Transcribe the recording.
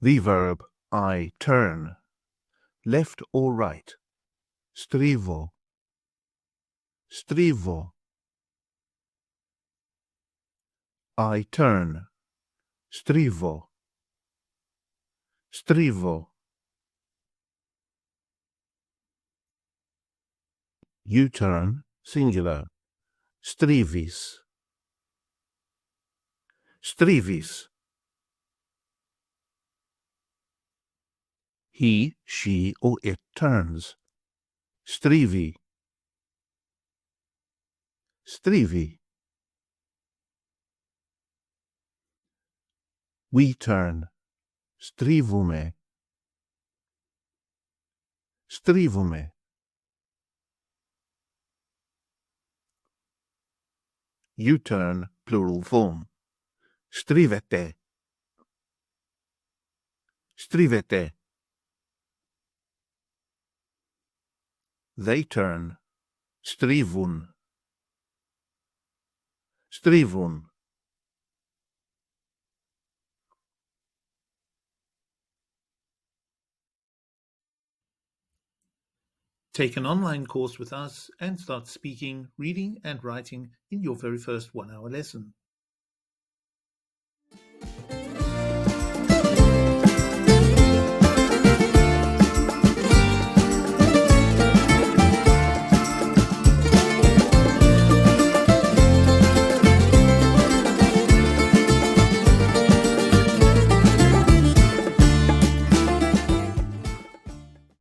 The verb I turn. Left or right. Στρίβω. Στρίβω. I turn. Στρίβω. Στρίβω. You turn, singular. Στρίβεις. Στρίβεις. He, she, or it turns. Στρίβει. Στρίβει. We turn. Στρίβουμε. Στρίβουμε. You turn, plural form. Στρίβετε. Στρίβετε. They turn. Στρίβουν. Στρίβουν. Take an online course with us and start speaking, reading and writing in your very first 1-hour lesson.